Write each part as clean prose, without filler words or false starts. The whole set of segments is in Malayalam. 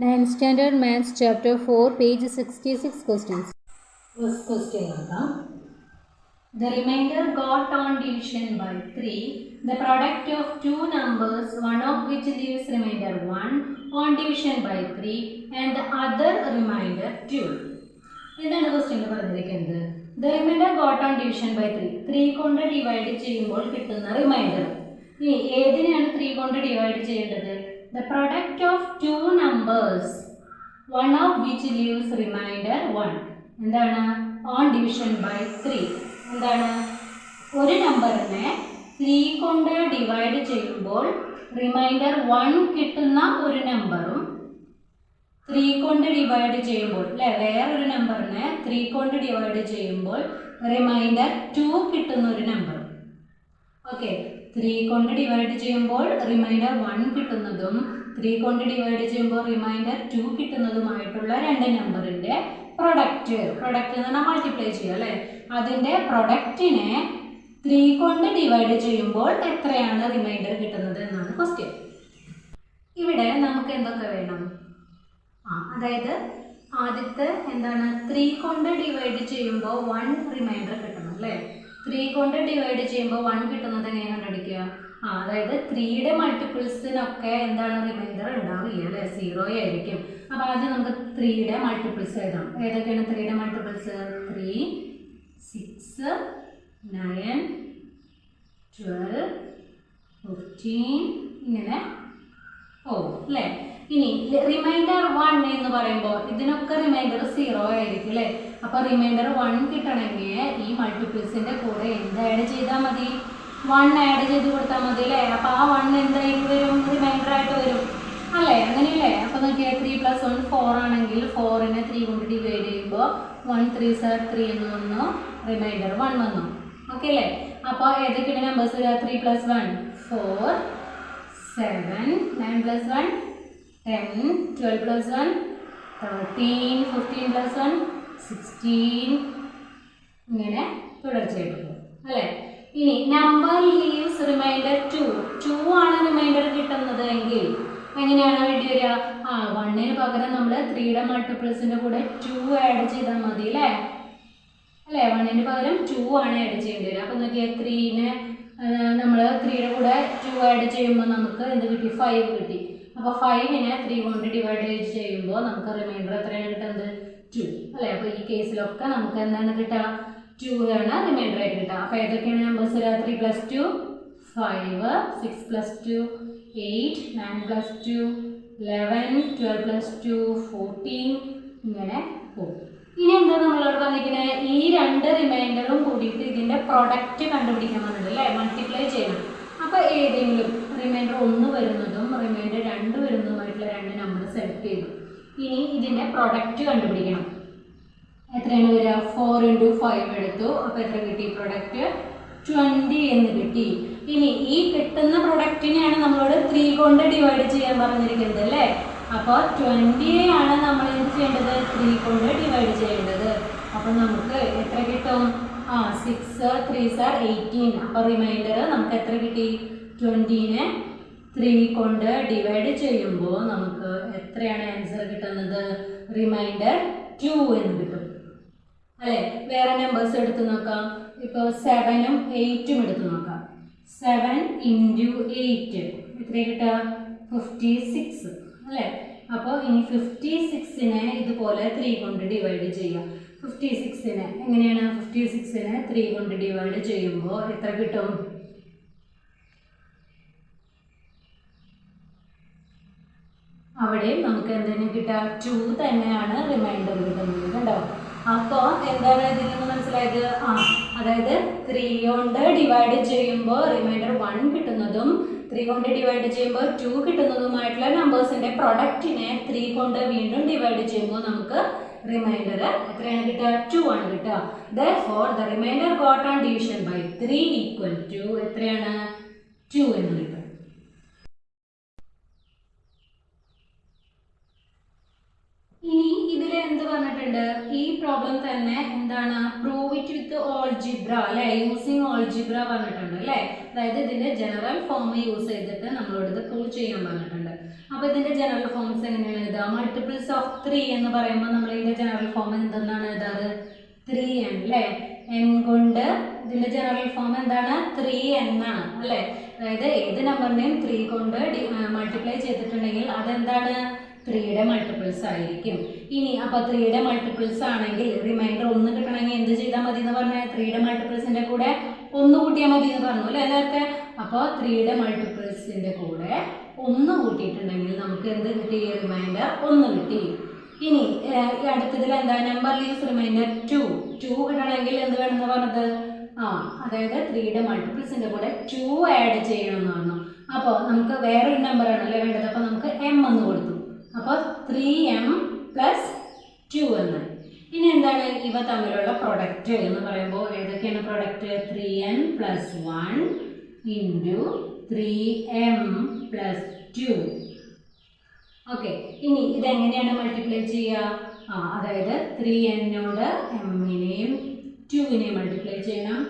9th Standard Maths Chapter 4 page 66 questions. First question the remainder got on division by 3. The product of two numbers, one of which leaves remainder 1 on division by 3 and the other remainder 2. എന്താണ് ക്വസ്റ്റ്യൻ പറഞ്ഞിരിക്കുന്നത്? The remainder got on division by 3. 3 കൊണ്ട് ഡിവൈഡ് ചെയ്യുമ്പോൾ കിട്ടുന്ന റിമൈൻഡർ. ഇനി ഏതിനെയാണ് 3 കൊണ്ട് ഡിവൈഡ് ചെയ്യേണ്ടത്? The product of two numbers, one of which leaves remainder 1. എന്താണ്? On division by 3. എന്താണ്? ഒരു നമ്പറിനെ 3 കൊണ്ട് ഡിവൈഡ് ചെയ്യുമ്പോൾ റിമൈൻഡർ 1 കിട്ടുന്ന ഒരു നമ്പറും 3 കൊണ്ട് ഡിവൈഡ് ചെയ്യുമ്പോൾ അല്ലേ വേറൊരു നമ്പറിനെ 3 കൊണ്ട് ഡിവൈഡ് ചെയ്യുമ്പോൾ റിമൈൻഡർ 2 കിട്ടുന്ന ഒരു നമ്പറും. ഓക്കെ, 3 കൊണ്ട് ഡിവൈഡ് ചെയ്യുമ്പോൾ റിമൈൻഡർ 1 കിട്ടുന്നതും 3 കൊണ്ട് ഡിവൈഡ് ചെയ്യുമ്പോൾ റിമൈൻഡർ 2 കിട്ടുന്നതുമായിട്ടുള്ള രണ്ട് നമ്പറിൻ്റെ പ്രൊഡക്റ്റ് എന്ന് പറഞ്ഞാൽ മൾട്ടിപ്ലൈ ചെയ്യുക അല്ലേ. അതിൻ്റെ പ്രൊഡക്റ്റിനെ 3 കൊണ്ട് ഡിവൈഡ് ചെയ്യുമ്പോൾ എത്രയാണ് റിമൈൻഡർ കിട്ടുന്നത് എന്നാണ് ക്വസ്റ്റ്യൻ. ഇവിടെ നമുക്ക് എന്തൊക്കെ വേണം? അതായത് ആദ്യത്തെ എന്താണ് 3 കൊണ്ട് ഡിവൈഡ് ചെയ്യുമ്പോൾ 1 റിമൈൻഡർ കിട്ടണം അല്ലേ. 3 കൊണ്ട് ഡിവൈഡ് ചെയ്യുമ്പോൾ 1 കിട്ടുന്നത് എങ്ങനെ കണ്ടുപിടിക്കുക? അതായത് 3യുടെ മൾട്ടിപ്പിൾസിനൊക്കെ എന്താണ് റിമൈൻഡർ ഉണ്ടാവില്ല അല്ലേ, 0 ആയിരിക്കും. അപ്പോൾ ആദ്യം നമുക്ക് 3യുടെ മൾട്ടിപ്പിൾസ് എഴുതാം. ഏതൊക്കെയാണ് 3യുടെ മൾട്ടിപ്പിൾസ്? 3, 6, 9, 12, 15 ഇങ്ങനെ പോകും അല്ലേ. ഇനി റിമൈൻഡർ 1 എന്ന് പറയുമ്പോൾ ഇതിനൊക്കെ റിമൈൻഡർ 0 ആയിരിക്കും അല്ലേ. അപ്പോൾ റിമൈൻഡർ 1 കിട്ടണമെങ്കിൽ ഈ മൾട്ടിപ്പിൾസിൻ്റെ കൂടെ എന്ത് ആഡ് ചെയ്താൽ മതി? 1 ആഡ് ചെയ്ത് കൊടുത്താൽ മതി അല്ലേ. അപ്പോൾ ആ 1 എന്തായിട്ട് വരും? റിമൈൻഡർ ആയിട്ട് വരും അല്ലേ, അങ്ങനെയല്ലേ. അപ്പോൾ നോക്കിയാൽ 3 + 1 4 ആണെങ്കിൽ 4നെ 3 കൊണ്ട് ഡിവൈഡ് ചെയ്യുമ്പോൾ 1 3 * 3 എന്ന് വന്നു, റിമൈൻഡർ 1 വന്നു. ഓക്കെ അല്ലേ. അപ്പോൾ ഏതൊക്കെയാണ് നമ്പേഴ്സ് വരിക? 3 + 1 4, 7, 9 + 1 10, 12 + 1 13, 15 + 1 16 ഇങ്ങനെ തുടർച്ചയായിട്ട് അല്ലേ. ഇനി നമ്പർ ലീവ്സ് റിമൈൻഡർ 2 ആണ് റിമൈൻഡർ കിട്ടുന്നത് എങ്കിൽ എങ്ങനെയാണ് വേണ്ടി വരിക? 1ന് പകരം നമ്മൾ 3യുടെ മൾട്ടിപ്പിൾസിൻ്റെ കൂടെ 2 ആഡ് ചെയ്താൽ മതി അല്ലേ. 1ന് പകരം 2 ആണ് ആഡ് ചെയ്യേണ്ടി വരിക. അപ്പോൾ നോക്കിയാൽ 3നെ നമ്മൾ 3യുടെ കൂടെ 2 ആഡ് ചെയ്യുമ്പോൾ നമുക്ക് എന്ത് കിട്ടി? 5 കിട്ടി. അപ്പോൾ 5നെ 3 കൊണ്ട് ഡിവൈഡ് ചെയ്യുമ്പോൾ നമുക്ക് റിമൈൻഡർ എത്രയാണ് കിട്ടുന്നത്? 2 അല്ലേ. അപ്പോൾ ഈ കേസിലൊക്കെ നമുക്ക് എന്താണ് കിട്ടുക? 2 ആണ് റിമൈൻഡർ ആയിട്ട് കിട്ടുക. അപ്പോൾ ഏതൊക്കെയാണ് നമ്പേഴ്സ് വരിക? 3 + 2 5, 6 + 2 8, 9 + 2 11, 12 + 2 14 ഇങ്ങനെ പോകും. ഇനി എന്താ നമ്മളോട് പറഞ്ഞിരിക്കുന്നത്? ഈ രണ്ട് റിമൈൻഡറും കൂടിയിട്ട് ഇതിൻ്റെ പ്രൊഡക്റ്റ് കണ്ടുപിടിക്കാൻ പറഞ്ഞിട്ടുണ്ട് അല്ലേ, മൾട്ടിപ്ലൈ ചെയ്യണം. അപ്പോൾ ഏതെങ്കിലും റിമൈൻഡർ 1 വരുന്നതും റിമൈൻഡർ 2 വരുന്നതുമായിട്ടുള്ള രണ്ട് നമ്പർ സെലക്ട് ചെയ്തു. ഇനി ഇതിൻ്റെ പ്രൊഡക്റ്റ് കണ്ടുപിടിക്കണം. എത്രയാണ് വരിക? 4 × 5 എടുത്തു. അപ്പോൾ എത്ര കിട്ടി? പ്രൊഡക്റ്റ് 20 എന്ന് കിട്ടി. ഇനി ഈ കിട്ടുന്ന പ്രൊഡക്റ്റിനെയാണ് നമ്മളോട് 3 കൊണ്ട് ഡിവൈഡ് ചെയ്യാൻ പറഞ്ഞിരിക്കുന്നത് അല്ലേ. അപ്പോൾ 20യാണ് നമ്മൾ എന്ത് ചെയ്യേണ്ടത്? 3 കൊണ്ട് ഡിവൈഡ് ചെയ്യേണ്ടത്. അപ്പോൾ നമുക്ക് എത്ര കിട്ടും? 6 3 * 18. അപ്പോൾ റിമൈൻഡർ നമുക്ക് എത്ര കിട്ടി? 20നെ 3 കൊണ്ട് ഡിവൈഡ് ചെയ്യുമ്പോൾ നമുക്ക് എത്രയാണ് ആൻസർ കിട്ടുന്നത്? റിമൈൻഡർ 2 എന്ന് കിട്ടും അല്ലേ. വേറെ നമ്പേഴ്സ് എടുത്ത് നോക്കാം. ഇപ്പോൾ 7ഉം 8ഉം എടുത്ത് നോക്കാം. 7 × 8 എത്ര കിട്ടുക? 56 അല്ലേ. അപ്പോൾ ഇനി 56നെ ഇതുപോലെ 3 കൊണ്ട് ഡിവൈഡ് ചെയ്യുക. 56നെ എങ്ങനെയാണ്? 56നെ 3 കൊണ്ട് ഡിവൈഡ് ചെയ്യുമ്പോൾ എത്ര കിട്ടും? അവിടെ നമുക്ക് എന്തെങ്കിലും കിട്ടുക? 2 തന്നെയാണ് റിമൈൻഡർ കിട്ടുന്നത് കേട്ടോ. അപ്പോൾ എന്താണ് ഇതിൽ നിന്ന് മനസ്സിലായത്? അതായത് 3 കൊണ്ട് ഡിവൈഡ് ചെയ്യുമ്പോൾ റിമൈൻഡർ 1 കിട്ടുന്നതും 3 കൊണ്ട് ഡിവൈഡ് ചെയ്യുമ്പോൾ 2 കിട്ടുന്നതുമായിട്ടുള്ള നമ്പേഴ്സിൻ്റെ പ്രൊഡക്റ്റിനെ 3 കൊണ്ട് വീണ്ടും ഡിവൈഡ് ചെയ്യുമ്പോൾ നമുക്ക് റിമൈൻഡർ എത്രയാണ് കിട്ടുക? 2 ആണ് കിട്ടുക. Therefore the remainder got on division by 3 = എത്രയാണ്? 2 എന്ന് കിട്ടും. ഇനി ഇതിൽ എന്ത് പറഞ്ഞിട്ടുണ്ട്? ഈ പ്രോബ്ലം തന്നെ എന്താണ്? പ്രൂവ് ഇറ്റ് വിത്ത് ഓൾജിബ്ര അല്ലേ, യൂസിങ് ഓൾജിബ്ര പറഞ്ഞിട്ടുണ്ട് അല്ലേ. അതായത് ഇതിന്റെ ജനറൽ ഫോം യൂസ് ചെയ്തിട്ട് നമ്മളോട് ഇത് പ്രൂവ് ചെയ്യാൻ പറഞ്ഞിട്ടുണ്ട്. അപ്പോൾ ഇതിൻ്റെ ജനറൽ ഫോംസ് എങ്ങനെയാണ് എഴുതുക? മൾട്ടിപ്പിൾസ് ഓഫ് 3 എന്ന് പറയുമ്പോൾ നമ്മൾ ഇതിൻ്റെ ജനറൽ ഫോം എന്തെന്നാണ് എഴുതാറ്? 3n അല്ലേ? n കൊണ്ട് ഇതിൻ്റെ ജനറൽ ഫോം എന്താണ്? 3n ആണ് അല്ലേ? അതായത് ഏത് നമ്പറിനെയും 3 കൊണ്ട് മൾട്ടിപ്ലൈ ചെയ്തിട്ടുണ്ടെങ്കിൽ അതെന്താണ്? 3യുടെ മൾട്ടിപ്പിൾസ് ആയിരിക്കും. ഇനി അപ്പോൾ 3യുടെ മൾട്ടിപ്പിൾസ് ആണെങ്കിൽ റിമൈൻഡർ 1 കിട്ടണമെങ്കിൽ എന്ത് ചെയ്താൽ മതി എന്ന് പറഞ്ഞാൽ 3യുടെ മൾട്ടിപ്പിൾസിൻ്റെ കൂടെ 1 കൂട്ടിയാൽ മതി എന്ന് പറഞ്ഞു അല്ലേ നേരത്തെ? അപ്പോൾ 3യുടെ മൾട്ടിപ്പിൾസിൻ്റെ കൂടെ 1 കൂട്ടിയിട്ടുണ്ടെങ്കിൽ നമുക്ക് എന്ത് കിട്ടി? റിമൈൻഡർ 1 കിട്ടി. ഇനി അടുത്തതിൽ എന്താ? നമ്പർ ലീവ്സ് റിമൈൻഡർ 2 കിട്ടണമെങ്കിൽ എന്ത് വേണമെന്ന് പറഞ്ഞത്? അതായത് 3യുടെ മൾട്ടിപ്പിൾസിൻ്റെ കൂടെ 2 ആഡ് ചെയ്യണം എന്ന് പറഞ്ഞു. അപ്പോൾ നമുക്ക് വേറൊരു നമ്പറാണ് അല്ലേ വേണ്ടത്? അപ്പോൾ നമുക്ക് m എന്ന് കൊടുത്തു. അപ്പോൾ 3m + 2 എന്നായി. ഇനി എന്താണ് ഇവ തമ്മിലുള്ള പ്രൊഡക്റ്റ് എന്ന് പറയുമ്പോൾ ഏതൊക്കെയാണ് പ്രൊഡക്റ്റ്? 3n + 1 × 3m + 2. ഓക്കെ. ഇനി ഇതെങ്ങനെയാണ് മൾട്ടിപ്ലൈ ചെയ്യുക? അതായത് 3n-നോട് m-നെയും 2-നെയും മൾട്ടിപ്ലൈ ചെയ്യണം.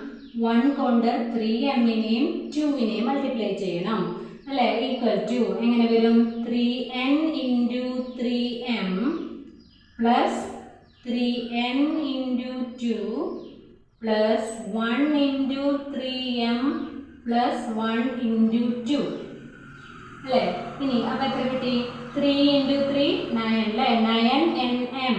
1 കൊണ്ട് 3m-നെയും 2-നെയും മൾട്ടിപ്ലൈ ചെയ്യണം അല്ലേ? ഈക്വൽ ടു എങ്ങനെ വരും? 3n × 3m + 3n × 2 + 1 × 3m + 1 × 2 അല്ലേ? ഇനി അപ്പോൾ എത്ര കിട്ടി? 3 × 3 9 അല്ലേ? 9nm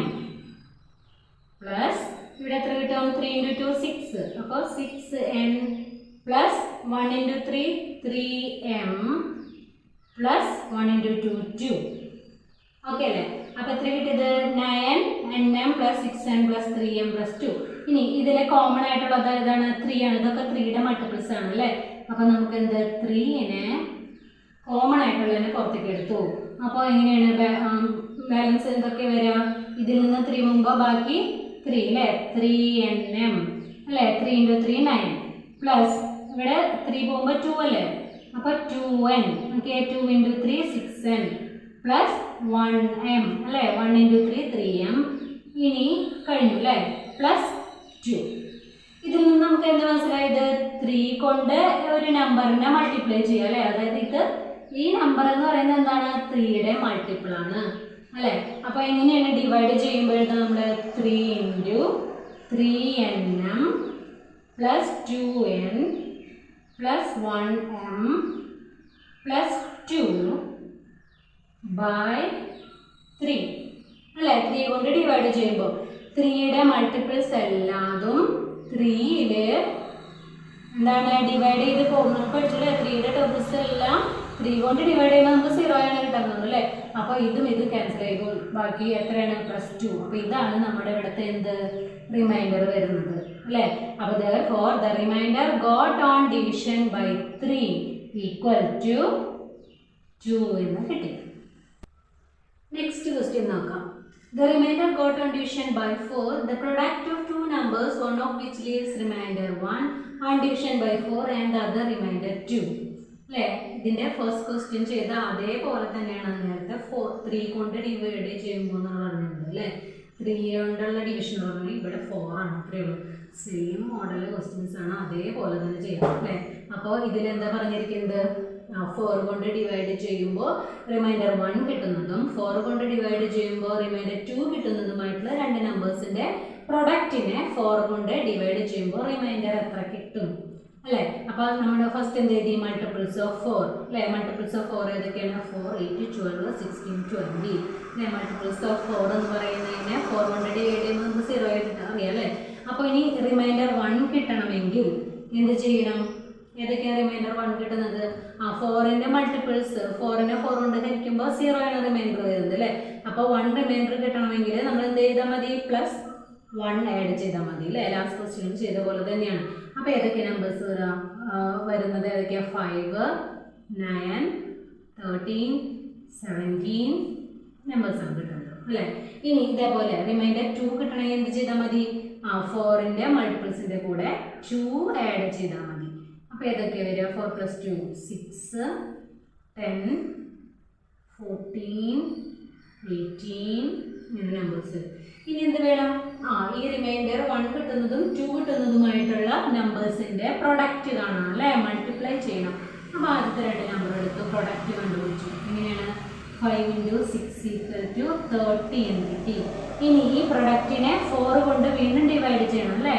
പ്ലസ് ഇവിടെ എത്ര കിട്ടും? 3 × 2 6. അപ്പോൾ 6n plus 1 × 3 3m plus 1 × 2 2. Okay അല്ലേ? അപ്പോൾ എത്ര കിട്ടിയത്? 9nm + 6n + 3m + 2. ഇനി ഇതിലെ കോമൺ ആയിട്ടുള്ളത് ഏതാണ്? 3 ആണ്. ഇതൊക്കെ 3യുടെ മൾട്ടിപ്പിൾസ് ആണ് അല്ലേ? അപ്പോൾ നമുക്ക് എന്ത്? 3നെ കോമൺ ആയിട്ടുള്ളതിനെ പുറത്തേക്ക് എടുത്തു. അപ്പോൾ എങ്ങനെയാണ് ബാലൻസ് എന്തൊക്കെ വരിക? ഇതിൽ നിന്ന് 3 മുമ്പ് ബാക്കി 3 അല്ലേ? 3nm അല്ലേ? 3 × 3 9 പ്ലസ് ഇവിടെ 3 പോകുമ്പോൾ 2 അല്ലേ? അപ്പോൾ 2n. Okay. 2 × 3 6n plus 1m അല്ലേ? 1 × 3 3m. ഇനി കഴിഞ്ഞു അല്ലേ? പ്ലസ് 2. ഇതിൽ നിന്ന് നമുക്ക് എന്ത് മനസ്സിലായത്? 3 കൊണ്ട് ഒരു നമ്പറിനെ മൾട്ടിപ്ലൈ ചെയ്യുക അല്ലേ? അതായത് ഈ നമ്പർ എന്ന് പറയുന്നത് എന്താണ്? 3യുടെ മൾട്ടിപ്പിൾ ആണ് അല്ലേ? അപ്പോൾ എങ്ങനെയാണ് ഡിവൈഡ് ചെയ്യുമ്പോൾ നമ്മുടെ 3 × 3nm + 2n + 1m + 2 / 3 അല്ലേ? 3 കൊണ്ട് ഡിവൈഡ് ചെയ്യുമ്പോൾ 3യുടെ മൾട്ടിപ്പിൾസ് എല്ലാതും 3യിൽ എന്താണ് ഡിവൈഡ് ചെയ്ത് പോകും. നമുക്ക് പഠിച്ചില്ലേ? 3യുടെ ടേബിൾസ് എല്ലാം 3 കൊണ്ട് ഡിവൈഡ് ചെയ്യുമ്പോൾ നമുക്ക് 0 ആണ് കിട്ടുന്നത് അല്ലേ? അപ്പോൾ ഇതും ഇത് ക്യാൻസൽ ചെയ്യുമ്പോൾ ബാക്കി എത്രയാണ്? +2. അപ്പോൾ ഇതാണ് നമ്മുടെ ഇവിടുത്തെ എന്ത്? റിമൈൻഡർ വരുന്നത് അല്ലേ? അപ്പോൾ therefore the remainder got on division by 3 = 2 എന്ന് കിട്ടി. നെക്സ്റ്റ് ക്വസ്റ്റ്യൻ നോക്കാം. The remainder got on division by 4. The product of two numbers, one of which leaves remainder 1 on division by 4 and the other remainder 2. അല്ലേ? ഇതിൻ്റെ ഫസ്റ്റ് ക്വസ്റ്റ്യൻ ചെയ്ത അതേപോലെ തന്നെയാണ് നേരത്തെ 3 കൊണ്ട് ഡിവൈഡ് ചെയ്യുമ്പോൾ എന്നാണ് പറഞ്ഞത് അല്ലേ? 3 കൊണ്ടുള്ള ഡിവിഷൻ പറഞ്ഞാൽ ഇവിടെ 4 ആണ്. അത്രയേ ഉള്ളൂ. സെയിം മോഡൽ ക്വസ്റ്റ്യൻസ് ആണ്. അതേപോലെ തന്നെ ചെയ്യാം അല്ലേ? അപ്പോൾ ഇതിലെന്താ പറഞ്ഞിരിക്കുന്നത്? 4 കൊണ്ട് ഡിവൈഡ് ചെയ്യുമ്പോൾ റിമൈൻഡർ 1 കിട്ടുന്നതും 4 കൊണ്ട് ഡിവൈഡ് ചെയ്യുമ്പോൾ റിമൈൻഡർ 2 കിട്ടുന്നതുമായിട്ടുള്ള രണ്ട് നമ്പേഴ്സിൻ്റെ പ്രൊഡക്റ്റിനെ 4 കൊണ്ട് ഡിവൈഡ് ചെയ്യുമ്പോൾ റിമൈൻഡർ എത്ര കിട്ടും അല്ലേ? അപ്പോൾ നമ്മുടെ ഫസ്റ്റ് എന്ത് എഴുതി? മൾട്ടിപ്പിൾസ് ഓഫ് 4 അല്ലേ? മൾട്ടിപ്പിൾസ് ഓഫ് 4 ഏതൊക്കെയാണ്? 4 8 12 16 20 അല്ലേ? മൾട്ടിപ്പിൾസ് ഓഫ് 4 എന്ന് പറയുന്നതിനെ 4 കൊണ്ട് ഡിവൈഡ് ചെയ്യുമ്പോൾ നമുക്ക് 0 ആയിട്ട് അറിയാം അല്ലേ? അപ്പോൾ ഇനി റിമൈൻഡർ 1 കിട്ടണമെങ്കിൽ എന്ത് ചെയ്യണം? ഏതൊക്കെയാണ് റിമൈൻഡർ 1 കിട്ടുന്നത്? 4ന്റെ മൾട്ടിപ്പിൾസ് 4നെ 4 കൊണ്ട് ഹരിക്കുമ്പോൾ 0 ആണ് റിമൈൻഡർ വരുന്നത് അല്ലേ? അപ്പോൾ 1 റിമൈൻഡർ കിട്ടണമെങ്കിൽ നമ്മൾ എന്ത് ചെയ്താൽ മതി? +1 ആഡ് ചെയ്താൽ മതി അല്ലേ? ലാസ്റ്റ് ക്വസ്റ്റ്യൻ ചെയ്ത പോലെ തന്നെയാണ്. അപ്പോൾ ഏതൊക്കെ നമ്പേഴ്സ് വരുന്നത്? ഏതൊക്കെയാണ്? 5 9 13 17 നമ്പേഴ്സാണ് കിട്ടുന്നത് അല്ലേ? ഇനി ഇതേപോലെ റിമൈൻഡർ 2 കിട്ടണമെങ്കിൽ എന്ത് ചെയ്താൽ മതി? 4ന്റെ മൾട്ടിപ്പിൾസിൻ്റെ കൂടെ 2 ആഡ് ചെയ്താൽ മതി. അപ്പോൾ ഏതൊക്കെ വരിക? 4 + 2 6 10 14 18 ഇങ്ങനെ നമ്പേഴ്സ്. ഇനി എന്ത് വേണം? ഈ റിമൈൻഡർ 1 കിട്ടുന്നതും 2 കിട്ടുന്നതുമായിട്ടുള്ള നമ്പേഴ്സിൻ്റെ പ്രൊഡക്റ്റ് കാണണം അല്ലേ? മൾട്ടിപ്ലൈ ചെയ്യണം. അപ്പോൾ ആദ്യത്തെ രണ്ട് നമ്പർ എടുത്ത് പ്രൊഡക്റ്റ് കണ്ടുപിടിച്ചു. എങ്ങനെയാണ്? 5 into 6 equal to 30 എന്ന് കിട്ടി. ഇനി ഈ പ്രൊഡക്റ്റിനെ 4 കൊണ്ട് വീണ്ടും ഡിവൈഡ് ചെയ്യണം അല്ലേ?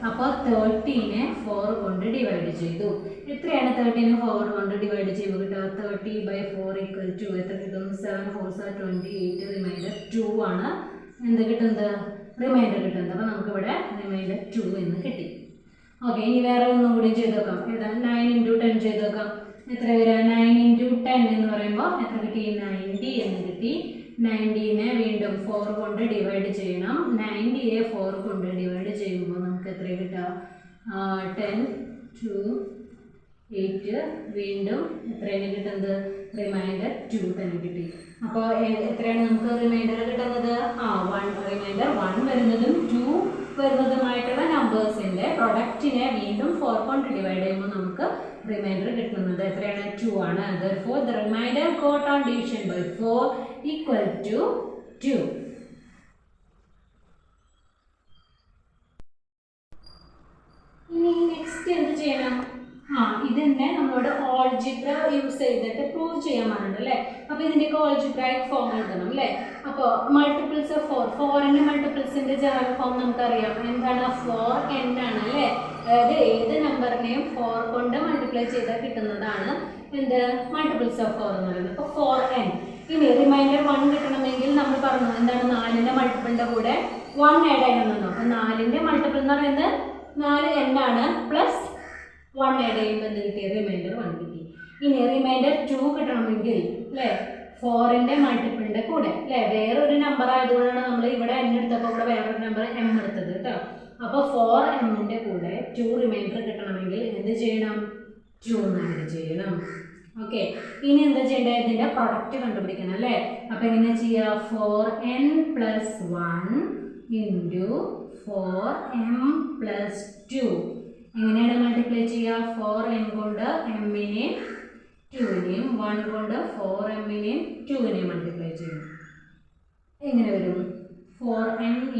അപ്പോൾ 30നെ 4 കൊണ്ട് ഡിവൈഡ് ചെയ്തു. എത്രയാണ് 30നെ 4 കൊണ്ട് ഡിവൈഡ് ചെയ്യുമ്പോൾ കിട്ടുക? 30/4 equal to എത്ര കിട്ടും? 7 4s are 28, റിമൈൻഡർ 2 ആണ് എന്ത് കിട്ടുന്നത്? റിമൈൻഡർ കിട്ടുന്നത്. അപ്പോൾ നമുക്കിവിടെ റിമൈൻഡർ 2 എന്ന് കിട്ടി. ഓക്കെ, ഇനി വേറെ ഒന്നും കൂടി ചെയ്ത് നോക്കാം. ഏതാ? 9 into 10 ചെയ്ത് നോക്കാം. എത്ര വരിക? 9 into 10 എന്ന് പറയുമ്പോൾ എത്ര കിട്ടി? 90 എന്ന് കിട്ടി. 90നെ വീണ്ടും 4 കൊണ്ട് ഡിവൈഡ് ചെയ്യണം. 90യെ 4 കൊണ്ട് ഡിവൈഡ് ചെയ്യുമ്പോൾ നമുക്ക് എത്ര കിട്ടുക? 10 2 8 വീണ്ടും എത്രയാണ് കിട്ടുന്നത്? റിമൈൻഡർ 2 തന്നെ കിട്ടി. അപ്പോൾ എത്രയാണ് നമുക്ക് റിമൈൻഡർ കിട്ടുന്നത്? 1 റിമൈൻഡർ 1 വരുന്നതും 2 വരുന്നതുമായിട്ടുള്ള നമ്പേഴ്സിൻ്റെ പ്രൊഡക്റ്റിനെ വീണ്ടും 4 കൊണ്ട് ഡിവൈഡ് ചെയ്യുമ്പോൾ നമുക്ക് റിമൈൻഡർ കിട്ടുന്നത് എത്രയാണ്? 2 ആണ്. Therefore, the remainder got on division by 4 equal to 2. ഇനി നെക്സ്റ്റ് എന്ത് ചെയ്യണം? ഇതിനെ നമ്മളോട് ഓൾജിബ്ര യൂസ് ചെയ്തിട്ട് പ്രൂവ് ചെയ്യാൻ പറഞ്ഞിട്ടുണ്ട് അല്ലേ? അപ്പോൾ ഇതിൻ്റെയൊക്കെ ഓൾജിബ്രായിക് ഫോം എഴുതണം അല്ലേ? അപ്പോൾ മൾട്ടിപ്പിൾസ് ഓഫ് 4ൻ്റെ മൾട്ടിപ്പിൾസിൻ്റെ ജനറൽ ഫോം നമുക്കറിയാം. എന്താണ്? 4n ആണ് അല്ലേ? അതായത് ഏത് നമ്പറിനെയും 4 കൊണ്ട് മൾട്ടിപ്ലൈ ചെയ്താൽ കിട്ടുന്നതാണ് എന്ത്? മൾട്ടിപ്പിൾസ് ഓഫ് 4 എന്ന് പറയുന്നത്. അപ്പോൾ 4n. ഇനി റിമൈൻഡർ 1 കിട്ടണമെങ്കിൽ നമ്മൾ പറഞ്ഞു എന്താണ്? 4ൻ്റെ മൾട്ടിപ്പിളിൻ്റെ കൂടെ 1 ആഡ് ചെയ്യണമെന്നോ. അപ്പോൾ 4ൻ്റെ മൾട്ടിപ്പിൾ എന്ന് പറയുന്നത് 4n ആണ്. പ്ലസ് 1 ആഡ് ചെയ്യുമ്പോൾ എന്ത് കിട്ടി? റിമൈൻഡർ 1 കിട്ടി. ഇനി റിമൈൻഡർ 2 കിട്ടണമെങ്കിൽ അല്ലേ 4ൻ്റെ മൾട്ടിപ്പിളിൻ്റെ കൂടെ അല്ലേ വേറൊരു നമ്പർ ആയതുകൊണ്ടാണ് നമ്മൾ ഇവിടെ n എടുത്തപ്പോൾ ഇവിടെ വേറൊരു നമ്പർ m എടുത്തത് കേട്ടോ. അപ്പോൾ 4mൻ്റെ കൂടെ 2 റിമൈൻഡർ കിട്ടണമെങ്കിൽ എന്ത് ചെയ്യണം? 2 ആഡ് ചെയ്യണം. ഓക്കെ, ഇനി എന്താ ചെയ്യേണ്ടത്? ഇതിൻ്റെ പ്രൊഡക്റ്റ് കണ്ടുപിടിക്കണം അല്ലേ? അപ്പോൾ എങ്ങനെ ചെയ്യുക? 4n + 1 ഇൻറ്റു 4m + 2 എങ്ങനെയാണ് മൾട്ടിപ്ലൈ ചെയ്യുക? 4n കൊണ്ട് m-നെയും 2-നെയും 1 കൊണ്ട് 4m-നെയും 2-നെയും മൾട്ടിപ്ലൈ ചെയ്യണം. എങ്ങനെ വരും? 4n ×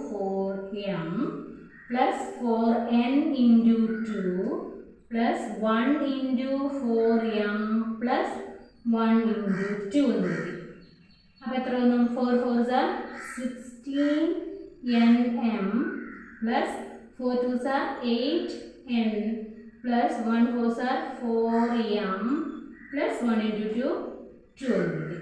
4m + 4n × 2 + 1 × 4m + 1 × 2 എന്ന് കിട്ടി. അപ്പോൾ എത്ര വന്നു? 4 4s are 16nm + 4 2s are 8n + 1 4s are 4m + 1 × 2 2 എന്ന് കിട്ടി.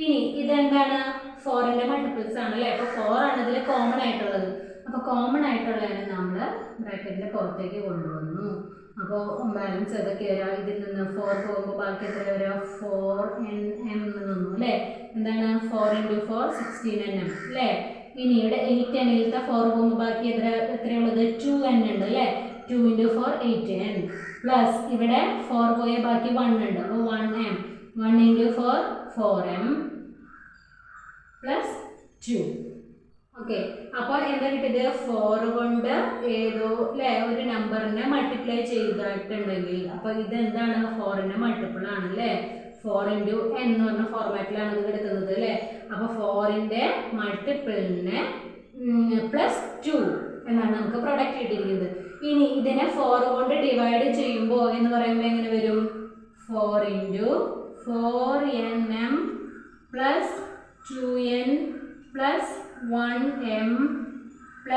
ഇനി ഇതെന്താണ്? 4ൻ്റെ മൾട്ടിപ്പിൾസ് ആണല്ലേ? അപ്പോൾ 4 ആണ് ഇതിൽ കോമൺ ആയിട്ടുള്ളത്. അപ്പോൾ കോമൺ ആയിട്ടുള്ളതിനെ നമ്മൾ ബ്രാക്കറ്റിൻ്റെ പുറത്തേക്ക് കൊണ്ടുവന്നു. അപ്പോൾ ബാലൻസ് ഏതൊക്കെ വരാം? ഇതിൽ നിന്ന് 4 പോകുമ്പോൾ ബാക്കി എത്ര വരാം? 4nm എന്ന് വന്നു അല്ലേ? എന്താണ്? 4 × 4 16nm അല്ലേ? ഇനി ഇവിടെ 8n-ലത്തെ 4 പോകുമ്പോൾ ബാക്കി എത്രയുള്ളത്? 2n ഉണ്ട് അല്ലേ? 2 × 4 8n പ്ലസ് ഇവിടെ 4 പോയ ബാക്കി 1 ഉണ്ട്. അപ്പോൾ 1m 1 × 4 4m + 2. ഓക്കെ, അപ്പോൾ എന്താ കിട്ടിയത്? 4 കൊണ്ട് ഏതോ അല്ലേ ഒരു നമ്പറിനെ മൾട്ടിപ്ലൈ ചെയ്തിട്ടുണ്ടെങ്കിൽ അപ്പോൾ ഇതെന്താണ്? 4ൻ്റെ മൾട്ടിപ്പിൾ ആണല്ലേ? 4 × n എന്ന് പറഞ്ഞ ഫോർമാറ്റിലാണ് ഇത് എടുക്കുന്നത് അല്ലേ? അപ്പോൾ 4ൻ്റെ മൾട്ടിപ്പിളിനെ +2 എന്നാണ് നമുക്ക് പ്രൊഡക്റ്റ് കിട്ടിയിരിക്കുന്നത്. ഇനി ഇതിനെ 4 കൊണ്ട് ഡിവൈഡ് ചെയ്യുമ്പോൾ എന്ന് പറയുമ്പോൾ എങ്ങനെ വരും? 4 × 4nm + 2n + 1m +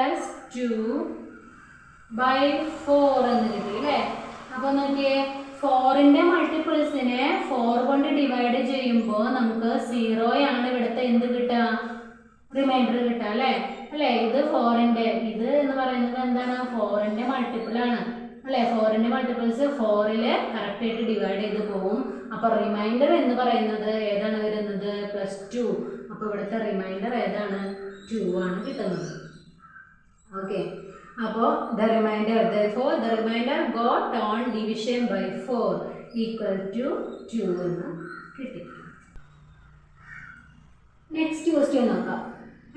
2/4 എന്ന് കിട്ടി അല്ലേ? അപ്പോൾ നോക്കിയേ 4ൻ്റെ മൾട്ടിപ്പിൾസിനെ 4 കൊണ്ട് ഡിവൈഡ് ചെയ്യുമ്പോൾ നമുക്ക് 0 ആണ് ഇവിടുത്തെ എന്ത് കിട്ടുക? റിമൈൻഡർ കിട്ടുക അല്ലേ? ഇത് 4ൻ്റെ ഇത് എന്ന് പറയുന്നത് എന്താണ്? 4ൻ്റെ മൾട്ടിപ്പിളാണ് അല്ലേ? 4ൻ്റെ മൾട്ടിപ്പിൾസ് 4ൽ കറക്റ്റായിട്ട് ഡിവൈഡ് ചെയ്ത് പോവും. അപ്പോൾ റിമൈൻഡർ എന്ന് പറയുന്നത് ഏതാണ് വരുന്നത്? +2. അപ്പോൾ ഇവിടുത്തെ റിമൈൻഡർ ഏതാണ്? 2 ആണ് കിട്ടുന്നത്. ഓക്കെ, അപ്പോൾ therefore the remainder got on division by 4 equal to 2 എന്ന് കിട്ടി. നെക്സ്റ്റ് ക്വസ്റ്റ്യൻ നോക്കാം.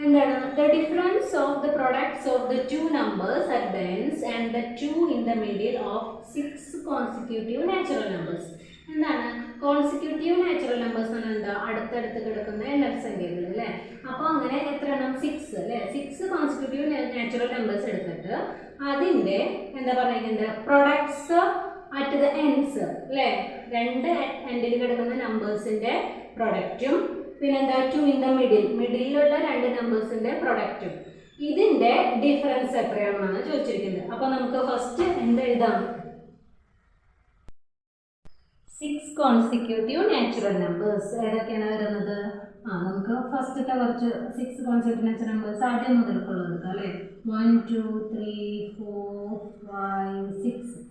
എന്താണ്? The difference of the products of the two numbers at the ends and the 2 in the middle of 6 consecutive natural numbers. എന്താണ് കോൺസിക്യൂട്ടീവ് നാച്ചുറൽ നമ്പേഴ്സ് എന്ന് പറഞ്ഞാൽ എന്താ? അടുത്തടുത്ത് കിടക്കുന്ന എണ്ണസംഖ്യകൾ അല്ലേ? അപ്പോൾ അങ്ങനെ എത്ര എണ്ണം? 6 അല്ലേ? 6 കോൺസിക്യൂട്ടീവ് നാച്ചുറൽ നമ്പേഴ്സ് എടുത്തിട്ട് അതിൻ്റെ എന്താ പറയുന്നത്? പ്രൊഡക്ട്സ് അറ്റ് ദ എൻഡ്സ് അല്ലേ? രണ്ട് എൻഡിൽ കിടക്കുന്ന നമ്പേഴ്സിൻ്റെ പ്രൊഡക്റ്റും പിന്നെന്താ 2 ഇൻ ദ മിഡിലുള്ള രണ്ട് നമ്പേഴ്സിന്റെ പ്രൊഡക്റ്റും. ഇതിന്റെ ഡിഫറൻസ് എത്രയാണെന്നാണ് ചോദിച്ചിരിക്കുന്നത്. അപ്പൊ നമുക്ക് ഫസ്റ്റ് എന്ത് എഴുതാം? 6 കോൺസിക്യൂട്ടീവ് നാച്ചുറൽ നമ്പേഴ്സ് ഏതൊക്കെയാണ് വരുന്നത്? നമുക്ക് ഫസ്റ്റത്തെ കുറച്ച് 6 കോൺസിക്യൂട്ടീവ് നാച്ചുറൽ നമ്പേഴ്സ് ആദ്യം മുതൽക്കുള്ളത് എടുക്കാം അല്ലേ? 1 2 3 4 5 6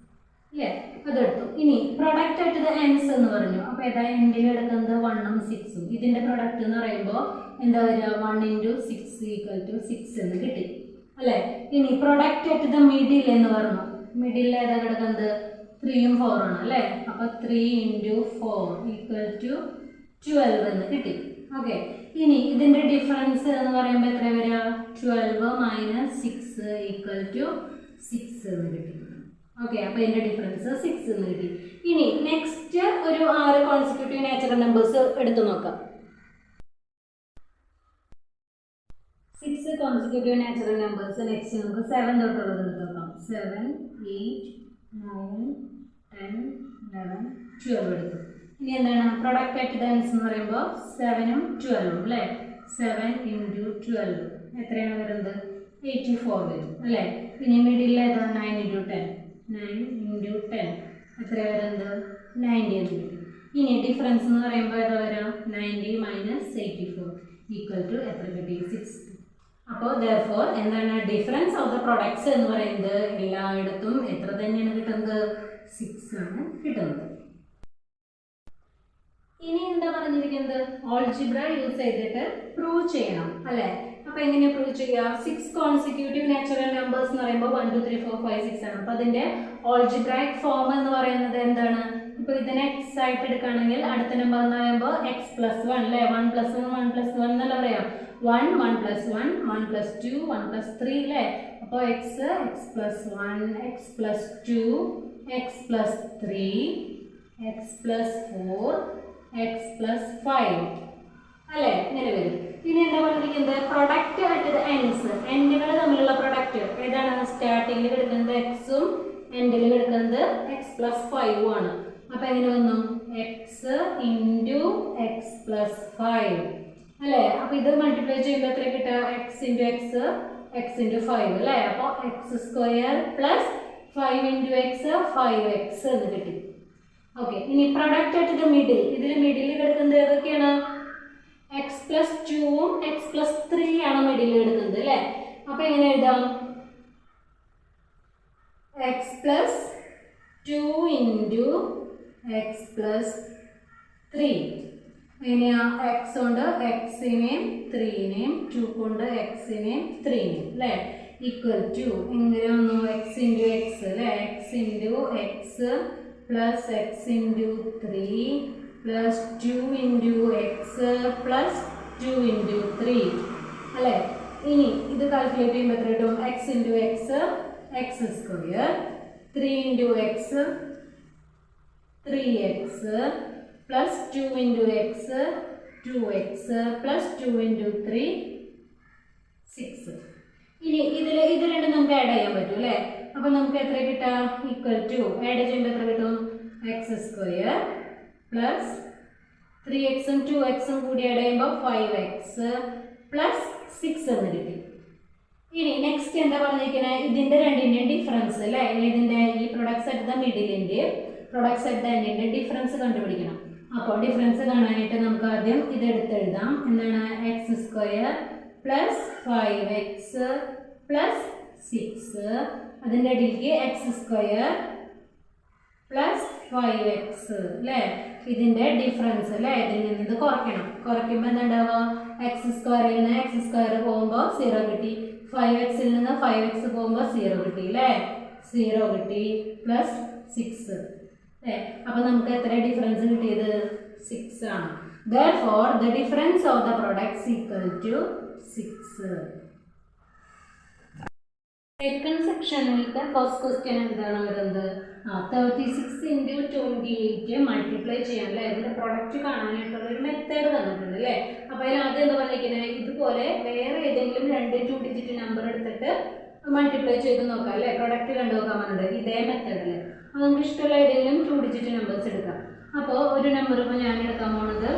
അല്ലേ? അതെടുത്തു. ഇനി പ്രൊഡക്റ്റ് ആയിട്ട് ഇത് എൻസ് എന്ന് പറഞ്ഞു. അപ്പോൾ ഏതാ എൻഡിൽ എടുക്കുന്നത് 1ഉം 6ഉം. ഇതിന്റെ പ്രൊഡക്റ്റ് എന്ന് പറയുമ്പോൾ എന്താ വരിക? 1 × 6 = 6 എന്ന് കിട്ടി അല്ലേ? ഇനി പ്രൊഡക്റ്റ് ആയിട്ട് ഇത് മിഡിൽ എന്ന് പറഞ്ഞു. മിഡിൽ ഏതാ കിടക്കുന്നത്? 3ഉം 4ഉം ആണ് അല്ലേ? അപ്പോൾ 3 × 4 = 12 എന്ന് കിട്ടി. ഓക്കെ. ഇനി ഇതിന്റെ ഡിഫറൻസ് എന്ന് പറയുമ്പോൾ എത്ര വരിക? 12 - 6 = 6 എന്ന് കിട്ടി. ഓക്കെ. അപ്പോൾ ഇതിന്റെ ഡിഫറൻസ് 6 എന്ന് കിട്ടി. ഇനി നെക്സ്റ്റ് ഒരു 6 കോൺസിക്യൂട്ടീവ് നാച്ചുറൽ നമ്പേഴ്സ് എടുത്തു നോക്കാം. 6 കോൺസിക്യൂട്ടീവ് നാച്ചുറൽ നമ്പേഴ്സ് നെക്സ്റ്റ് നമുക്ക് 7 തൊട്ടുള്ളത് എടുത്ത് നോക്കാം. 7 8 9 10 11 12 എടുത്തു. ഇനി എന്താണ് പ്രൊഡക്റ്റ് ആയിട്ട് ഡാൻസ് എന്ന് പറയുമ്പോൾ 7ഉം 12ഉം അല്ലേ? 7 × 12 എത്രയാണ് വരുന്നത്? 84 വരും അല്ലേ? ഇനി മിഡിൽ ഏതാ? 9 × 10 9 × 10 എത്ര വരുന്നത്? 90 എന്ന് കിട്ടും. ഇനി ഡിഫറൻസ് എന്ന് പറയുമ്പോൾ ഏതാ വരാം? 90 - 84 = എത്ര കിട്ടി? 6. അപ്പോൾ therefore എന്താണ് ഡിഫറൻസ് ഓഫ് ദ പ്രൊഡക്ട്സ് എന്ന് പറയുന്നത് എല്ലായിടത്തും എത്ര തന്നെയാണ് കിട്ടുന്നത്? 6 ആണ് കിട്ടുന്നത്. ഇനി എന്താ പറഞ്ഞിരിക്കുന്നത്? ഓൾജിബ്ര യൂസ് ചെയ്തിട്ട് പ്രൂവ് ചെയ്യണം അല്ലേ? അപ്പൊ എങ്ങനെ പ്രൂവ് ചെയ്യുക? 6 കോൺസിക്യൂട്ടീവ് നാച്ചുറൽ നമ്പേഴ്സ് എന്ന് പറയുമ്പോൾ 1 2 3 4 5 6 ആണ്. അപ്പൊ അതിന്റെ ഓൾജിബ്രൈക് ഫോം എന്ന് പറയുന്നത് എന്താണ്? ഇപ്പൊ ഇതിനെ എക്സ് ആയിട്ട് എടുക്കുകയാണെങ്കിൽ അടുത്ത നമ്പർ എന്ന് പറയുമ്പോൾ x+1 അല്ലേ? 1 + 1 1 + 1 എന്നല്ല പറയാം. 1 1 + 1 1 + 2 1 + 3 അല്ലേ? അപ്പോൾ x +1 x +2 x +3 x +4 x +5 അല്ലേ? ഇങ്ങനെ വരും. ഇനി എന്താ പറഞ്ഞിരിക്കുന്നത്? പ്രൊഡക്റ്റ് ആയിട്ട് എൻസ് എൻഡുകൾ തമ്മിലുള്ള പ്രൊഡക്റ്റ് ഏതാണ്? സ്റ്റാർട്ടിങ്ങിൽ കിടക്കുന്നത് എക്സും എൻഡിൽ കിടക്കുന്നത് x +5 ആണ്. അപ്പൊ എങ്ങനെ വന്നു? x × x +5 അല്ലേ? അപ്പൊ ഇത് മൾട്ടിപ്ലൈ ചെയ്യുമ്പോൾ എത്ര കിട്ടുക? x × x x × 5 അല്ലേ? അപ്പോൾ x² + 5 × x 5x എന്ന് കിട്ടി. ഓക്കെ. ഇനി പ്രൊഡക്റ്റ് ആയിട്ട് ഇത് മിഡിൽ. ഇതിൽ മിഡിൽ കിടക്കുന്നത് ഏതൊക്കെയാണ്? x +2ഉം x +3 ആണ് മിഡിൽ കിടക്കുന്നത് അല്ലേ? അപ്പൊ എങ്ങനെ എഴുതാം? x +2 × x +3 എങ്ങനെയാ? x കൊണ്ട് x-നെയും 3-നെയും 2 കൊണ്ട് x-നെയും 3-നെയും അല്ലേ? = എങ്ങനെ വന്നു? x × x അല്ലേ? x × x plus x into 3 plus 2 into x plus 2 into 3 അല്ലേ? ഇനി ഇത് കാൽക്കുലേറ്റ് ചെയ്യുമ്പോൾ എത്ര കിട്ടും? x into x x², 3 into x 3x plus 2 into x 2x plus 2 into 3 6. ഇനി ഇത് രണ്ടും നമുക്ക് ആഡ് ചെയ്യാൻ പറ്റും അല്ലേ? അപ്പോൾ നമുക്ക് എത്ര കിട്ടാം? = ആഡ് ചെയ്യുമ്പോൾ എത്ര കിട്ടും? x² പ്ലസ് 3x ഉം 2x ഉം കൂടി ആഡ് ചെയ്യുമ്പോൾ 5x പ്ലസ് 6 എന്ന് കിട്ടി. ഇനി നെക്സ്റ്റ് എന്താ പറഞ്ഞിരിക്കുന്നത്? ഇതിന്റെ രണ്ടിന്റെയും ഡിഫറൻസ് അല്ലേ? ഇതിന്റെ ഈ പ്രൊഡക്ട്സ് അറ്റ് ദ മിഡിലിന്റെ പ്രൊഡക്ട്സ് അറ്റ് ദ എൻഡിന്റെ ഡിഫറൻസ് കണ്ടുപിടിക്കണം. അപ്പോൾ ഡിഫറൻസ് കാണാനായിട്ട് നമുക്ക് ആദ്യം ഇത് എടുത്തെഴുതാം. എന്താണ്? x² പ്ലസ് 5x പ്ലസ് 6 അതിൻ്റെ ഇടയിലേക്ക് x² പ്ലസ് 5x അല്ലേ? ഇതിൻ്റെ ഡിഫറൻസ് അല്ലേ? ഇതിൽ നിന്ന് ഇത് കുറയ്ക്കണം. കുറയ്ക്കുമ്പോൾ എന്താണ്ടാവുക? x² നിന്ന് x² പോകുമ്പോൾ 0 കിട്ടി. 5x നിന്ന് 5x പോകുമ്പോൾ 0 കിട്ടി അല്ലേ? 0 കിട്ടി പ്ലസ് 6 അല്ലേ? അപ്പോൾ നമുക്ക് എത്ര ഡിഫറൻസ് കിട്ടിയത്? 6 ആണ്. Therefore, the difference of the products equal to 6. Second sectionിലത്തെ ഫസ്റ്റ് ക്വസ്റ്റ്യൻ എന്താണ് വരുന്നത്? 36 × 28 മൾട്ടിപ്ലൈ ചെയ്യാൻ അല്ലേ? ഇതിന്റെ പ്രൊഡക്റ്റ് കാണാനായിട്ടുള്ള ഒരു മെത്തേഡ് തന്നിട്ടുണ്ട് അല്ലേ? അപ്പോൾ അതിൽ ആദ്യം എന്താ പറഞ്ഞിരിക്കുന്നത്? ഇതുപോലെ വേറെ ഏതെങ്കിലും 2 ഡിജിറ്റ് നമ്പർ എടുത്തിട്ട് മൾട്ടിപ്ലൈ ചെയ്ത് നോക്കാം അല്ലേ? പ്രൊഡക്റ്റ് കണ്ടു നോക്കാൻ പറഞ്ഞിട്ടുണ്ട് ഇതേ മെത്തേഡിൽ. അപ്പോൾ നമുക്ക് ഇഷ്ടമുള്ള ഏതെങ്കിലും 2 ഡിജിറ്റ് നമ്പേഴ്സ് എടുക്കാം. അപ്പോൾ ഒരു നമ്പർ ഇപ്പോൾ ഞാൻ എടുക്കാൻ പോണത്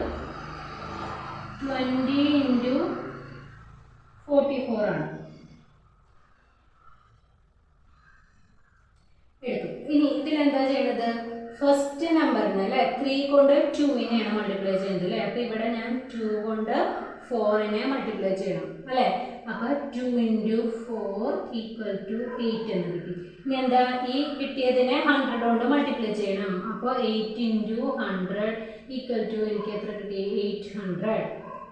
20 into 44 ആണ്. എടുത്തു. ഇനി ഇതിലെന്താ ചെയ്യുന്നത്? ഫസ്റ്റ് നമ്പറിന് അല്ലേ 3 കൊണ്ട് 2നെയാണ് മൾട്ടിപ്ലൈ ചെയ്യുന്നത് അല്ലേ. അപ്പോൾ ഇവിടെ ഞാൻ 2 കൊണ്ട് 4നെ മൾട്ടിപ്ലൈ ചെയ്യണം അല്ലേ. അപ്പോൾ 2 into 4 equal to 8 എന്ന് കിട്ടി. ഇനി എന്താ ഈ കിട്ടിയതിനെ 100 കൊണ്ട് മൾട്ടിപ്ലൈ ചെയ്യണം. അപ്പോൾ 8 into 100 equal to എനിക്ക് എത്ര കിട്ടി? 800.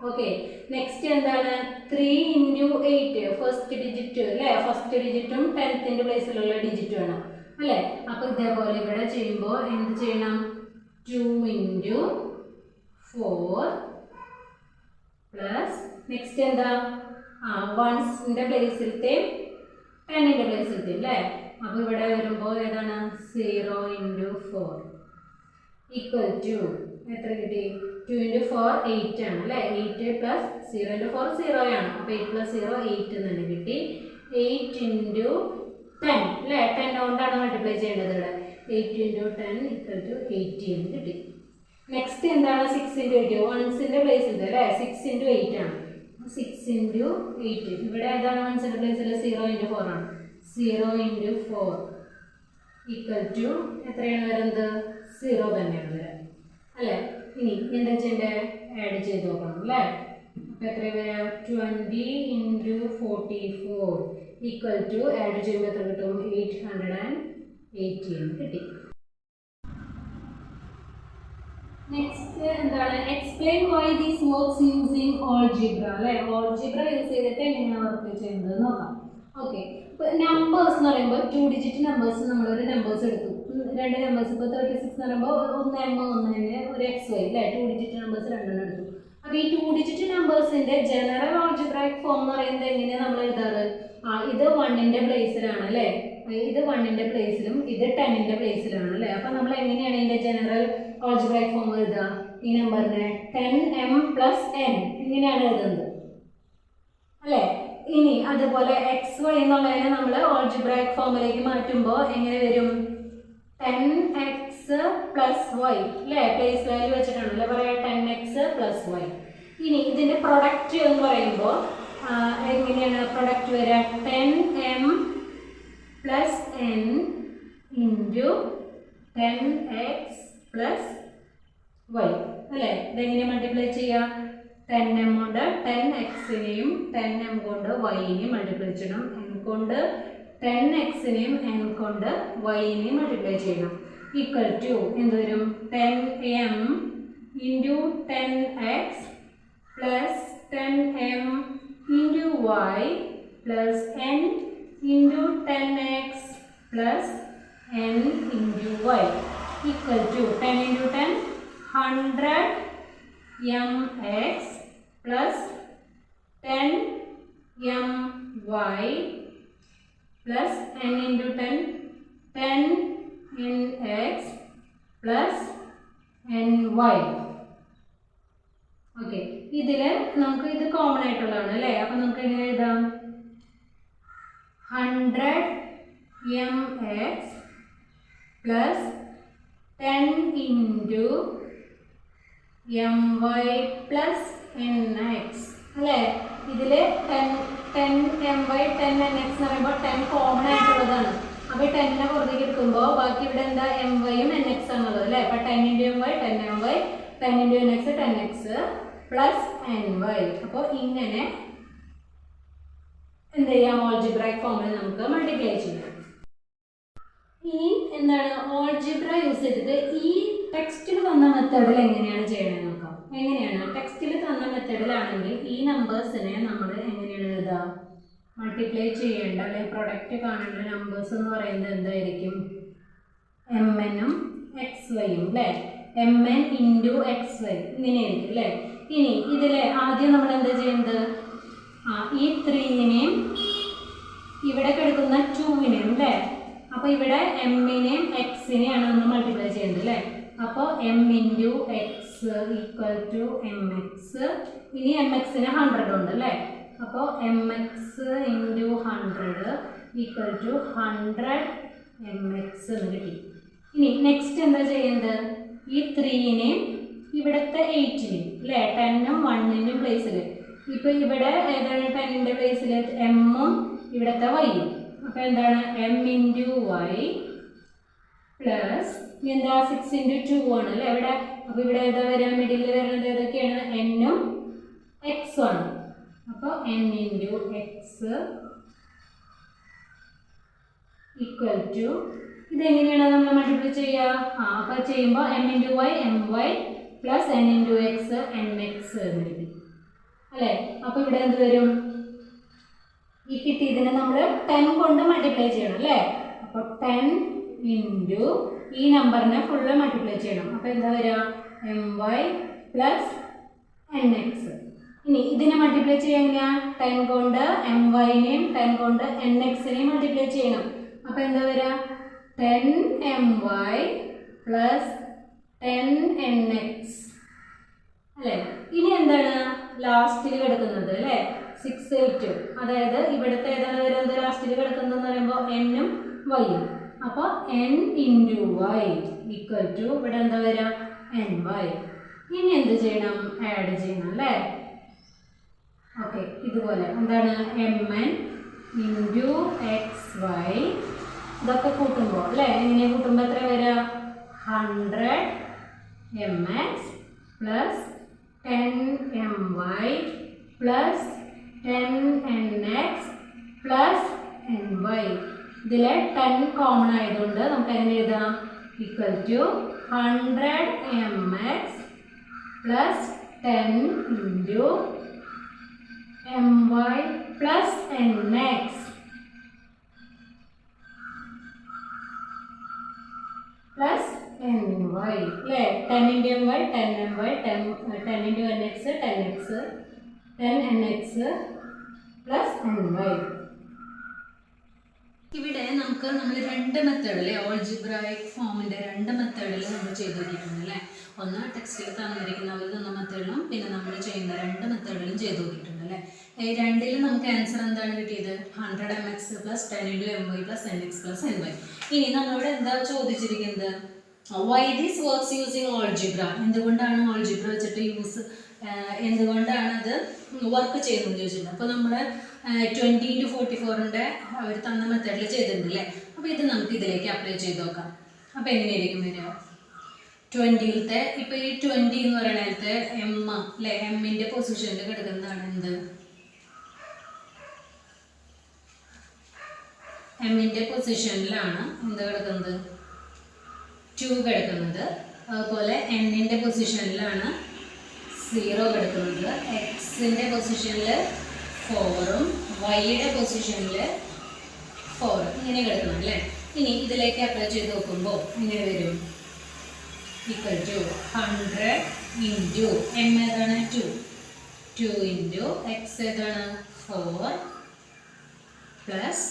ഓക്കെ. നെക്സ്റ്റ് എന്താണ്? 3 into 8 ഫസ്റ്റ് ഡിജിറ്റ് അല്ലേ. ഫസ്റ്റ് ഡിജിറ്റും 10th പ്ലേസിലുള്ള ഡിജിറ്റ് വേണം അല്ലേ. അപ്പോൾ ഇതേപോലെ ഇവിടെ ചെയ്യുമ്പോൾ എന്ത് ചെയ്യണം? 2 into 4 പ്ലസ് നെക്സ്റ്റ് എന്താ? വൺസിൻ്റെ പ്ലേസിലത്തെ 10ന്റെ പ്ലേസിലത്തെ അല്ലേ. അപ്പോൾ ഇവിടെ വരുമ്പോൾ ഏതാണ്? 0 into 4 equal to എത്ര കിട്ടി? 2 into 4 8 ആണ് അല്ലേ. 8 പ്ലസ് 0 into 4 0 ആണ്. അപ്പോൾ 8 plus 0 8 എന്ന് കിട്ടി. 8 into 10 അല്ലേ. 10 കൊണ്ടാണ് മൾട്ടിപ്ലൈ ചെയ്യേണ്ടത് ഇവിടെ. 8 into 10 equal to 80 എന്ന് കിട്ടി. നെക്സ്റ്റ് എന്താണ്? 6 into 8 വൺസിൻ്റെ പ്ലേസിൽ അല്ലേ. 6 into 8 ആണ്. 6 into 8 ഇവിടെ ഏതാണ്? വൺസിൻ്റെ പ്ലേസിൽ 0 into 4 ആണ്. 0 into 4 equal to എത്രയാണ് വരുന്നത്? 0 തന്നെയാണ് വരാം അല്ലേ. ഇനി എന്താ ചെയ്യേണ്ടത്? ആഡ് ചെയ്ത് നോക്കണം അല്ലേ. അപ്പോൾ എത്ര വരാം? 20 into 44 equal to ആഡ് ചെയ്യുമ്പോൾ എത്ര കിട്ടും? 880 എന്ന് കിട്ടി. നെക്സ്റ്റ് എന്താണ്? Explain Y these works using algebra അല്ലേ. ഓൾജിബ്ര യൂസ് ചെയ്തിട്ട് എങ്ങനെയാണ് വർക്ക് ചെയ്യുന്നത് നോക്കാം. ഓക്കെ. ഇപ്പോൾ നമ്പേഴ്സ് എന്ന് പറയുമ്പോൾ 2 ഡിജിറ്റ് നമ്പേഴ്സ് നമ്മളൊരു നമ്പേഴ്സ് എടുത്തു. 2 നമ്പേഴ്സ് ഇപ്പോൾ 36 എന്ന് പറയുമ്പോൾ 1 M 1 N ഒരു XY അല്ലേ. 2 ഡിജിറ്റ് നമ്പേഴ്സ് 2 എടുത്തു. അപ്പോൾ ഈ 2 ഡിജിറ്റ് നമ്പേഴ്സിൻ്റെ ജനറൽ ഓൾജിബ്രൈക് ഫോം എന്ന് പറയുന്നത് എങ്ങനെയാണ് നമ്മൾ എഴുതാറ്? ഇത് 1ന്റെ പ്ലേസിലാണ് അല്ലേ. ഇത് 1ന്റെ പ്ലേസിലും ഇത് 10ന്റെ പ്ലേസിലാണ് അല്ലേ. അപ്പോൾ നമ്മൾ എങ്ങനെയാണ് ഇതിൻ്റെ ജനറൽ ഓൾജിബ്രൈക് ഫോം എഴുതുക? ഈ നമ്പറിനെ 10M plus N ഇങ്ങനെയാണ് എഴുതുന്നത് അല്ലേ. ഇനി അതുപോലെ XY എന്നുള്ളതിനെ നമ്മൾ ഓൾജിബ്രൈക് ഫോമിലേക്ക് മാറ്റുമ്പോൾ എങ്ങനെ വരും? 10x plus y അല്ലേ. പ്ലേസ് വാല്യൂ വെച്ചിട്ടാണല്ലേ പറയാം 10x plus y. ഇനി ഇതിൻ്റെ പ്രൊഡക്റ്റ് എന്ന് പറയുമ്പോൾ എങ്ങനെയാണ് പ്രൊഡക്റ്റ് വരിക? 10M plus N into 10x plus y അല്ലേ. ഇതെങ്ങനെ മൾട്ടിപ്ലൈ ചെയ്യുക? 10M കൊണ്ട് 10xനെയും 10M കൊണ്ട് yനെയും മൾട്ടിപ്ലൈ ചെയ്യണം. n കൊണ്ട് 10xനെയും n കൊണ്ട് yനെയും മൾട്ടിപ്ലൈ ചെയ്യണം. ഈക്വൽ ടു എന്ത് വരും? 10M into 10x plus 10M into y plus n into 10x plus n into y equal to 10 into 10 100 mx plus 10 my plus n into 10 10 nx plus ny. Okay. ഇതിൽ നമുക്ക് ഇത് കോമൺ ആയിട്ടുള്ളതാണ് അല്ലേ. അപ്പം നമുക്ക് എങ്ങനെ എഴുതാം? 100 mx plus 10 into my plus nx അല്ലേ. ഇതിൽ 10 my 10 nx എന്ന് പറയുമ്പോൾ 10 കോമൺ ആയിട്ടുള്ളതാണ്. അപ്പോൾ 10നെ പുറത്തേക്ക് എടുക്കുമ്പോൾ ബാക്കി ഇവിടെ എന്താ? myയും nx ആണുള്ളത് അല്ലേ. അപ്പോൾ 10 into my 10 my 10 into nx 10x plus ny. അപ്പോൾ ഇങ്ങനെ എന്ത് ചെയ്യാം? ഓൾജിബ്രൈക് ഫോമിൽ നമുക്ക് മൾട്ടിപ്ലൈ ചെയ്യാം. ഇനി എന്താണ്? ഓൾജിബ്ര യൂസ് ചെയ്തിട്ട് ഈ ടെക്സ്റ്റിൽ തന്ന മെത്തേഡിൽ എങ്ങനെയാണ് ചെയ്യണമെന്ന് നോക്കാം. എങ്ങനെയാണ്? ടെക്സ്റ്റിൽ തന്ന മെത്തേഡിലാണെങ്കിൽ ഈ നമ്പേഴ്സിനെ നമ്മൾ എങ്ങനെയാണ് എഴുതുക? മൾട്ടിപ്ലൈ ചെയ്യേണ്ട അല്ലെങ്കിൽ പ്രൊഡക്റ്റ് കാണേണ്ട നമ്പേഴ്സ് എന്ന് പറയുന്നത് എന്തായിരിക്കും? mnഉം xyയും അല്ലേ. mn into xy ഇങ്ങനെയായിരിക്കും അല്ലേ. ഇനി ഇതിൽ ആദ്യം നമ്മൾ എന്താ ചെയ്യുന്നത്? ഈ 3നെയും ഇവിടെ കിടക്കുന്ന 2നെയും അല്ലേ. അപ്പോൾ ഇവിടെ mനെയും xനെയാണ് നമ്മൾ മൾട്ടിപ്ലൈ ചെയ്യുന്നത് അല്ലേ. അപ്പോൾ m into x equal to mx. ഇനി mxന് 100 ഉണ്ട് അല്ലേ. അപ്പോൾ mx into 100 equal to 100 mx എന്ന് കിട്ടി. ഇനി നെക്സ്റ്റ് എന്താ ചെയ്യേണ്ടത്? ഈ 3നെയും ഇവിടുത്തെ 8ന് അല്ലേ 10ഉം 1നും പ്ലേസിൽ. ഇപ്പോൾ ഇവിടെ ഏതാണ് 10ന്റെ പ്ലേസിൽ എമ്മും ഇവിടുത്തെ വൈയും. അപ്പോൾ എന്താണ് m ഇൻറ്റു വൈ പ്ലസ് എന്താ 6 ഇൻറ്റു 2 ആണ് അല്ലേ ഇവിടെ. അപ്പോൾ ഇവിടെ ഏതാ വരിക മിഡിൽ വരുന്നത് ഏതൊക്കെയാണ് എന്നും എക്സും ആണ്. അപ്പോൾ n into x equal to ഇതെങ്ങനെയാണ് നമ്മൾ മൾട്ടിപ്ലൈ ചെയ്യുക? അപ്പോൾ ചെയ്യുമ്പോൾ m into y m y plus n into x n x എന്ന് കിട്ടി അല്ലേ. അപ്പോൾ ഇവിടെ എന്ത് വരും? ഈ കിട്ടിയതിനെ നമ്മൾ 10 കൊണ്ട് മൾട്ടിപ്ലൈ ചെയ്യണം അല്ലേ. അപ്പോൾ 10 ഇൻറ്റു ഈ നമ്പറിനെ ഫുള്ള് മൾട്ടിപ്ലൈ ചെയ്യണം. അപ്പോൾ എന്താ വരിക? M y plus n x. ഇനി ഇതിനെ മൾട്ടിപ്ലൈ ചെയ്യാൻ എങ്ങനെയാണ്? 10 കൊണ്ട് എം വൈനെയും 10 കൊണ്ട് എൻ എക്സിനെയും മൾട്ടിപ്ലൈ ചെയ്യണം. അപ്പോൾ എന്താ വരിക? 10 m y plus 10 n x അല്ലേ. ഇനി എന്താണ് ലാസ്റ്റിൽ കിടക്കുന്നത് അല്ലേ 6 8. അതായത് ഇവിടുത്തെ ഏതാണ് വരുന്നത് ലാസ്റ്റിൽ കിടക്കുന്നതെന്ന് പറയുമ്പോൾ എന്നും വൈയും. അപ്പോൾ n into y equal to ഇവിടെ എന്താ വരിക? N y. ഇനി എന്ത് ചെയ്യണം? ആഡ് ചെയ്യണം അല്ലേ. ഓക്കെ ഇതുപോലെ എന്താണ് m n into x y ഇതൊക്കെ കൂട്ടുമ്പോൾ അല്ലേ എങ്ങനെ കൂട്ടുമ്പോൾ എത്ര വരിക? 100 m x plus 10 m y plus 10 n x plus n y. ഇതിൽ 10 കോമൺ ആയതുകൊണ്ട് നമുക്ക് എങ്ങനെ എഴുതാം? Equal to 100 m x plus 10 into m y plus n x plus n Y അല്ലേ. 10 into m y 10 m y 10 into n x 10 x 10 n x plus n y. ഇവിടെ നമ്മൾ 2 മെത്തേഡിൽ ഓൾജിബ്രായിക് ഫോമിൻ്റെ 2 മെത്തേഡിൽ നമ്മൾ ചെയ്ത് നോക്കിയിട്ടുണ്ട് അല്ലേ. ഒന്ന് ടെക്സ്റ്റിൽ തന്നിരിക്കുന്ന അവർ തന്ന മെത്തേഡിലും പിന്നെ നമ്മൾ ചെയ്യുന്ന 2 മെത്തേഡിലും ചെയ്ത് നോക്കിയിട്ടുണ്ട് അല്ലേ. ഈ രണ്ടിലും നമുക്ക് ആൻസർ എന്താണ് കിട്ടിയത്? 100 m x plus 10 into m y plus n x plus n y. ഇനി നമ്മളോട് എന്താ ചോദിച്ചിരിക്കുന്നത്? Why this works using algebra. എന്തുകൊണ്ടാണ് ഓൾജിബ്ര വെച്ചിട്ട് എന്തുകൊണ്ടാണ് അത് വർക്ക് ചെയ്യുന്നതെന്ന് ചോദിച്ചിട്ടുണ്ട്. അപ്പോൾ നമ്മൾ 20 ഇൻറ്റു 44ൻ്റെ അവർ തന്ന മെത്തേഡിൽ ചെയ്തിട്ടുണ്ട് അല്ലേ. അപ്പോൾ ഇത് നമുക്ക് ഇതിലേക്ക് അപ്ലൈ ചെയ്ത് നോക്കാം. അപ്പോൾ എങ്ങനെയായിരിക്കും വരിക? 20ത്തെ ഇപ്പോൾ ഈ 20 എന്ന് പറയുന്നതിലത്തെ എം അല്ലേ എമ്മിൻ്റെ പൊസിഷനിൽ കിടക്കുന്നതാണ് എന്ത്? എമ്മിൻ്റെ പൊസിഷനിലാണ് എന്ത് കിടക്കുന്നത്? 2 കിടക്കുന്നത്. അതുപോലെ എന്നിൻ്റെ പൊസിഷനിലാണ് 0 കിടക്കുന്നത്. എക്സിൻ്റെ പൊസിഷനിൽ 4ഉം വൈയുടെ പൊസിഷനിൽ 4 ഇങ്ങനെ കിടക്കണം അല്ലേ. ഇനി ഇതിലേക്ക് അപ്ലൈ ചെയ്ത് നോക്കുമ്പോൾ ഇങ്ങനെ വരും ഈക്വൽ ടു 100 ഇൻറ്റു എം ഏതാണ് 2 ഇൻറ്റു എക്സ് ഏതാണ് 4 പ്ലസ്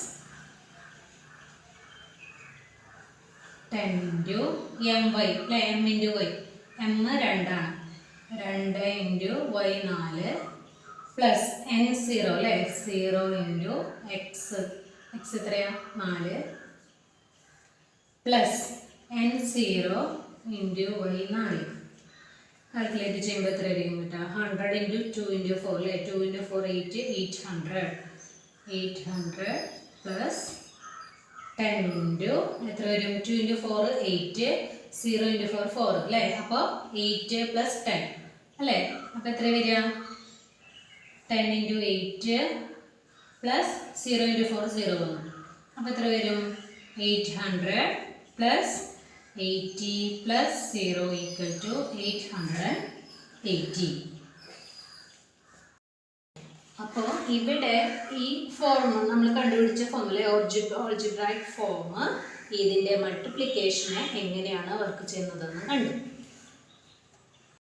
10 ഇൻറ്റു എം വൈ അല്ലേ. എം ഇൻറ്റു വൈ എം 2 ആണ് 2 ഇൻറ്റു വൈ 4 പ്ലസ് എൻ 0 അല്ലേ 0 ഇൻറ്റു എക്സ് എത്രയാ 4 plus n 0 into y 4. Calculate ചെയ്യുമ്പോൾ എത്ര ആയിരിക്കും കിട്ടുക? 100 ഇൻറ്റു 2 ഇൻറ്റു 4 അല്ലേ. 2 ഇൻറ്റു 4 800 പ്ലസ് 10 ഇൻറ്റു എത്ര വരും? 2 ഇൻറ്റു 4 8 0 ഇൻറ്റു 4 4 അല്ലേ. അപ്പോൾ 8 പ്ലസ് 10 അല്ലേ. അപ്പോൾ എത്ര വരിക? 10 ഇൻറ്റു 8 പ്ലസ് 0 ഇൻറ്റു 4 0 വന്നു. അപ്പോൾ എത്ര വരും? 800 പ്ലസ് 80 പ്ലസ് 0 ഈക്വൽ ടു 880. അപ്പോൾ ഇവിടെ ഈ ഫോം നമ്മൾ കണ്ടുപിടിച്ച ഫോമിലെ ഓൾജിബ്രായിക് ഫോം ഇതിൻ്റെ മൾട്ടിപ്ലിക്കേഷനെ എങ്ങനെയാണ് വർക്ക് ചെയ്യുന്നതെന്ന് കണ്ടു.